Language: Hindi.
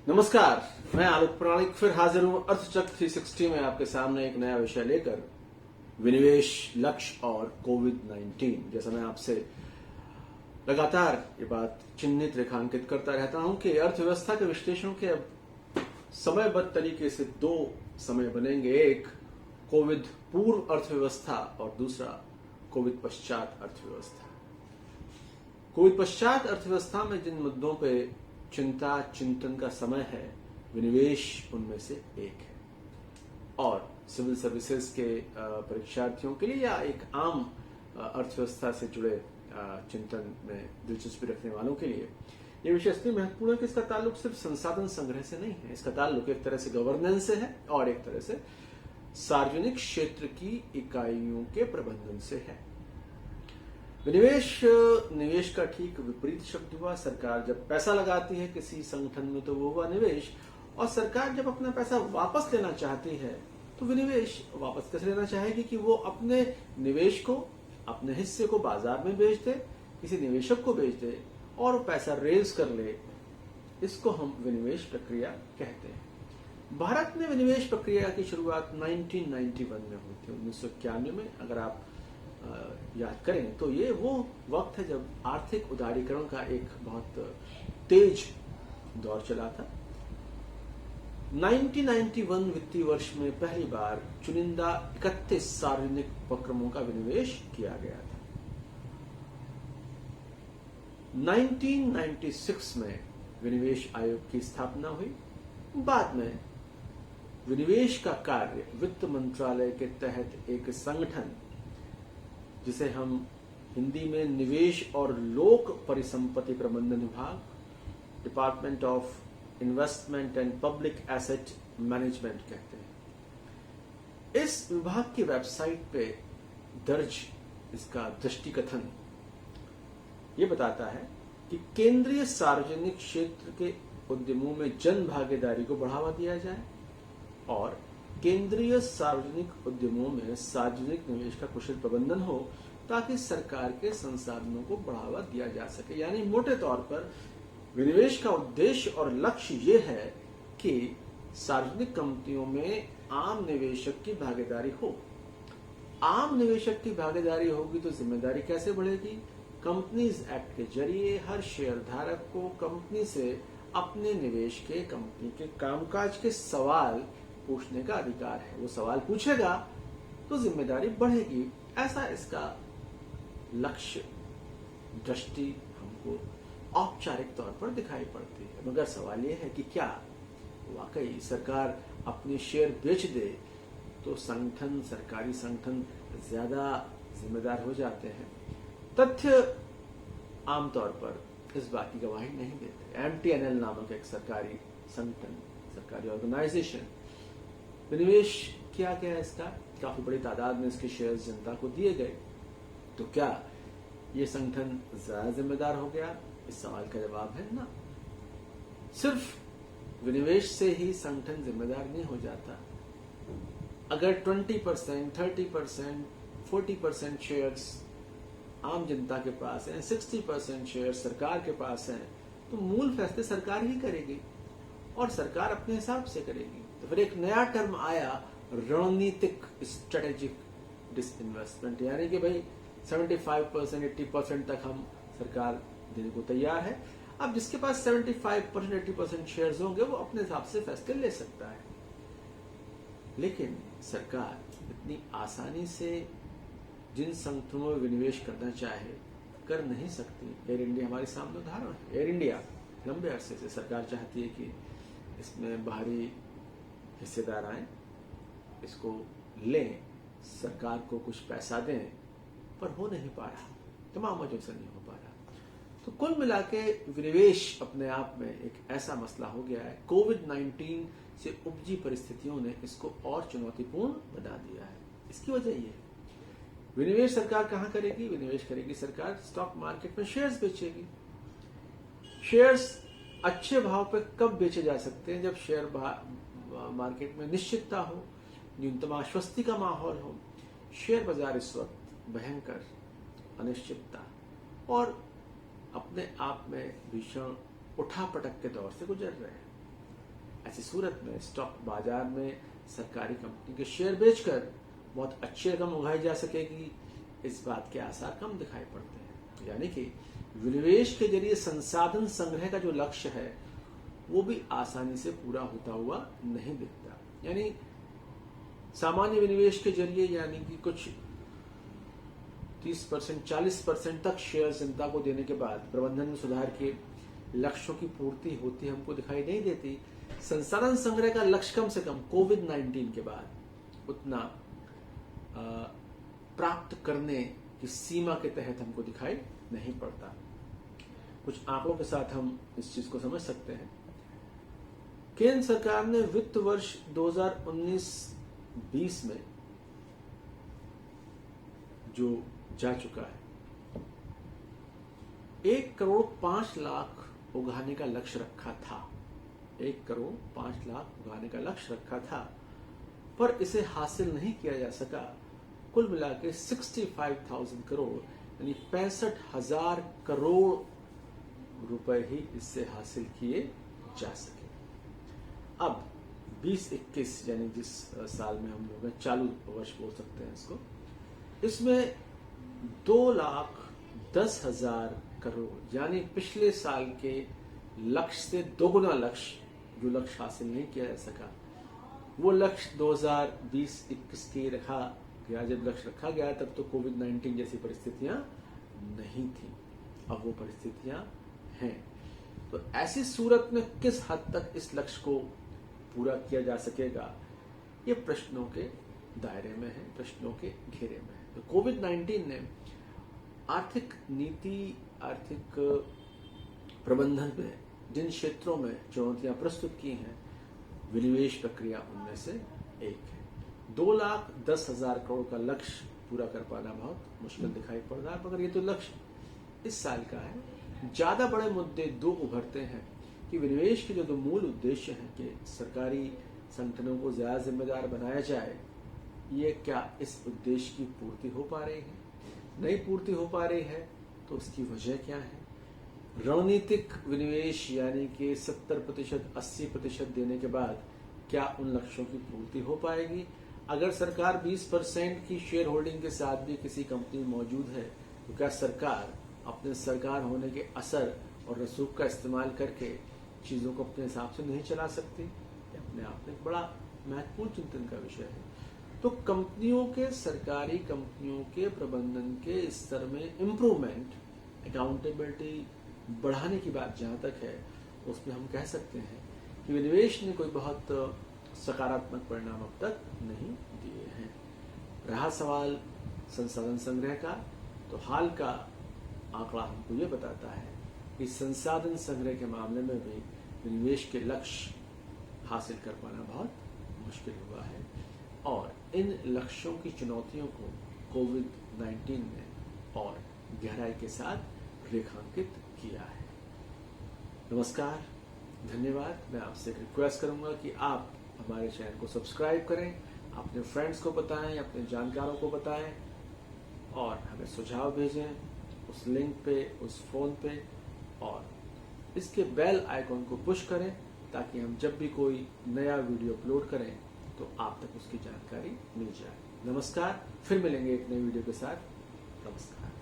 नमस्कार, मैं आलोक प्राणिक फिर हाजिर हूं अर्थचक्र 360 में आपके सामने एक नया विषय लेकर। विनिवेश, लक्ष्य और कोविड-19। जैसा मैं आपसे लगातार ये बात चिन्हित रेखांकित करता रहता हूं कि अर्थव्यवस्था के विश्लेषण के अब समयबद्ध तरीके से दो समय बनेंगे। एक कोविड पूर्व अर्थव्यवस्था और दूसरा कोविड पश्चात अर्थव्यवस्था। कोविड पश्चात अर्थव्यवस्था में जिन मुद्दों पे चिंता चिंतन का समय है, विनिवेश उनमें से एक है। और सिविल सर्विसेज के परीक्षार्थियों के लिए या एक आम अर्थव्यवस्था से जुड़े चिंतन में दिलचस्पी रखने वालों के लिए ये विषय इसलिए महत्वपूर्ण है कि इसका ताल्लुक सिर्फ संसाधन संग्रह से नहीं है। इसका ताल्लुक एक तरह से गवर्नेंस से है और एक तरह से सार्वजनिक क्षेत्र की इकाइयों के प्रबंधन से है। विनिवेश निवेश का ठीक विपरीत शब्द हुआ। सरकार जब पैसा लगाती है किसी संगठन में तो वो हुआ निवेश, और सरकार जब अपना पैसा वापस लेना चाहती है तो विनिवेश। वापस कैसे लेना चाहेगी कि वो अपने निवेश को, अपने हिस्से को बाजार में बेच दे, किसी निवेशक को बेच दे और पैसा रेज कर ले। इसको हम विनिवेश प्रक्रिया कहते हैं। भारत में विनिवेश प्रक्रिया की शुरुआत 1991 में हुई थी, 1991 में। अगर आप याद करें तो ये वो वक्त है जब आर्थिक उदारीकरण का एक बहुत तेज दौर चला था। 1991 वित्तीय वर्ष में पहली बार चुनिंदा 31 सार्वजनिक उपक्रमों का विनिवेश किया गया था। 1996 में विनिवेश आयोग की स्थापना हुई। बाद में विनिवेश का कार्य वित्त मंत्रालय के तहत एक संगठन, जिसे हम हिंदी में निवेश और लोक परिसंपत्ति प्रबंधन विभाग, department of investment and public asset management कहते हैं। इस विभाग की वेबसाइट पे दर्ज इसका दृष्टिकथन ये बताता है कि केंद्रीय सार्वजनिक क्षेत्र के उद्यमों में जन भागीदारी को बढ़ावा दिया जाए और केंद्रीय सार्वजनिक उद्यमों में सार्वजनिक निवेश का कुशल प्रबंधन हो ताकि सरकार के संसाधनों को बढ़ावा दिया जा सके। यानी मोटे तौर पर विनिवेश का उद्देश्य और लक्ष्य ये है कि सार्वजनिक कंपनियों में आम निवेशक की भागीदारी हो। आम निवेशक की भागीदारी होगी तो जिम्मेदारी कैसे बढ़ेगी? कंपनीज एक्ट के जरिए हर शेयर धारक को कंपनी से अपने निवेश के, कंपनी के कामकाज के सवाल पूछने का अधिकार है। वो सवाल पूछेगा तो जिम्मेदारी बढ़ेगी। ऐसा इसका लक्ष्य दृष्टि हमको औपचारिक तौर पर दिखाई पड़ती है। मगर सवाल यह है कि क्या वाकई सरकार अपने शेयर बेच दे तो संगठन, सरकारी संगठन ज्यादा जिम्मेदार हो जाते हैं? तथ्य आमतौर पर इस बात की गवाही नहीं देते। MTNL नामक एक सरकारी संगठन, सरकारी ऑर्गेनाइजेशन विनिवेश किया गया। इसका काफी बड़ी तादाद में इसके शेयर्स जनता को दिए गए। तो क्या ये संगठन ज्यादा जिम्मेदार हो गया? इस सवाल का जवाब है ना। सिर्फ विनिवेश से ही संगठन जिम्मेदार नहीं हो जाता। अगर 20%, 30%, 40% शेयर्स आम जनता के पास हैं, 60% शेयर सरकार के पास हैं, तो मूल फैसले सरकार ही करेगी और सरकार अपने हिसाब से करेगी। तो फिर एक नया टर्म आया, रणनीतिक स्ट्रेटेजिक डिसइन्वेस्टमेंट। यानी कि भाई 75%, 80% तक हम सरकार देने को तैयार है। अब जिसके पास 75%, 80% शेयर्स होंगे वो अपने हिसाब से फैसले ले सकता है। लेकिन सरकार इतनी आसानी से जिन संगठनों में विनिवेश करना चाहे कर नहीं सकती। एयर इंडिया हमारे सामने उदाहरण है। एयर इंडिया लंबे अरसे से सरकार चाहती है कि इसमें बाहरी हिस्सेदार आए, इसको लें, सरकार को कुछ पैसा दें, पर हो नहीं पा रहा। तमाम वजहों से नहीं हो पा रहा। तो कुल मिला के विनिवेश अपने आप में एक ऐसा मसला हो गया है। कोविड-19 से उपजी परिस्थितियों ने इसको और चुनौतीपूर्ण बना दिया है। इसकी वजह यह है, विनिवेश सरकार कहां करेगी? विनिवेश करेगी सरकार स्टॉक मार्केट में शेयर्स बेचेगी। शेयर्स अच्छे भाव पर कब बेचे जा सकते हैं? जब शेयर मार्केट में निश्चितता हो, न्यूनतम आश्वस्ति का माहौल हो। शेयर बाजार इस वक्त भयंकर अनिश्चितता और अपने आप में भीषण उठापटक के दौर से गुजर रहे हैं। ऐसी सूरत में स्टॉक बाजार में सरकारी कंपनी के शेयर बेचकर बहुत अच्छी रकम उगाई जा सकेगी, इस बात के आसार कम दिखाई पड़ते हैं। यानी कि विनिवेश के जरिए संसाधन संग्रह का जो लक्ष्य है वो भी आसानी से पूरा होता हुआ नहीं दिखता। यानी सामान्य विनिवेश के जरिए यानी कि कुछ 30% 40% तक शेयर जनता को देने के बाद प्रबंधन में सुधार के लक्ष्यों की पूर्ति होती हमको दिखाई नहीं देती। संसाधन संग्रह का लक्ष्य कम से कम कोविड-19 के बाद उतना प्राप्त करने की सीमा के तहत हमको दिखाई नहीं पड़ता। कुछ आंकड़ों के साथ हम इस चीज को समझ सकते हैं। केंद्र सरकार ने वित्त वर्ष 2019-20 में जो जा चुका है 1 करोड़ 5 लाख उगाने का लक्ष्य रखा था। 1 करोड़ 5 लाख उगाने का लक्ष्य रखा था, पर इसे हासिल नहीं किया जा सका। कुल मिला के 65,000 करोड़ यानी 65,000 करोड़ रुपए ही इससे हासिल किए जा सके। अब 2021 यानी जिस साल में हम लोग चालू वर्ष बोल सकते हैं इसको, इसमें 2,10,000 करोड़ यानी पिछले साल के लक्ष्य से दोगुना लक्ष्य, जो लक्ष्य हासिल नहीं किया जा सका, वो लक्ष्य 2020-21 के रखा गया। जब लक्ष्य रखा गया तब तो कोविड-19 जैसी परिस्थितियां नहीं थी, अब वो परिस्थितियां हैं। तो ऐसी सूरत में किस हद तक इस लक्ष्य को पूरा किया जा सकेगा, ये प्रश्नों के दायरे में है, प्रश्नों के घेरे में है। तो कोविड-19 ने आर्थिक नीति, आर्थिक प्रबंधन में जिन क्षेत्रों में चुनौतियां प्रस्तुत की हैं, विनिवेश प्रक्रिया उनमें से एक है। 2,10,000 करोड़ का लक्ष्य पूरा कर पाना बहुत मुश्किल दिखाई पड़ रहा है, मगर ये तो लक्ष्य इस साल का है। ज्यादा बड़े मुद्दे दो उभरते हैं कि विनिवेश के जो दो मूल उद्देश्य हैं कि सरकारी संगठनों को ज्यादा जिम्मेदार बनाया जाए, ये क्या इस उद्देश्य की पूर्ति हो पा रही है? नहीं पूर्ति हो पा रही है तो उसकी वजह क्या है? रणनीतिक विनिवेश यानी कि 70% 80% देने के बाद क्या उन लक्ष्यों की पूर्ति हो पाएगी? अगर सरकार 20% की शेयर होल्डिंग के साथ भी किसी कंपनी में मौजूद है तो क्या सरकार अपने सरकार होने के असर और रसूख का इस्तेमाल करके चीजों को अपने हिसाब से नहीं चला सकती? ये अपने आप में एक बड़ा महत्वपूर्ण चिंतन का विषय है। तो कंपनियों के, सरकारी कंपनियों के प्रबंधन के स्तर में इम्प्रूवमेंट, अकाउंटेबिलिटी बढ़ाने की बात जहां तक है, उसमें हम कह सकते हैं कि विनिवेश ने कोई बहुत सकारात्मक परिणाम अब तक नहीं दिए हैं। रहा सवाल संसाधन संग्रह का, तो हाल का आंकड़ा हमको ये बताता है कि संसाधन संग्रह के मामले में भी विनिवेश के लक्ष्य हासिल कर पाना बहुत मुश्किल हुआ है, और इन लक्ष्यों की चुनौतियों को कोविड-19 ने और गहराई के साथ रेखांकित किया है। नमस्कार, धन्यवाद। मैं आपसे रिक्वेस्ट करूंगा कि आप हमारे चैनल को सब्सक्राइब करें, अपने फ्रेंड्स को बताएं, अपने जानकारों को बताएं और हमें सुझाव भेजें उस लिंक पे, उस फोन पे, और इसके बेल आइकॉन को पुश करें ताकि हम जब भी कोई नया वीडियो अपलोड करें तो आप तक उसकी जानकारी मिल जाए। नमस्कार, फिर मिलेंगे एक नई वीडियो के साथ। नमस्कार।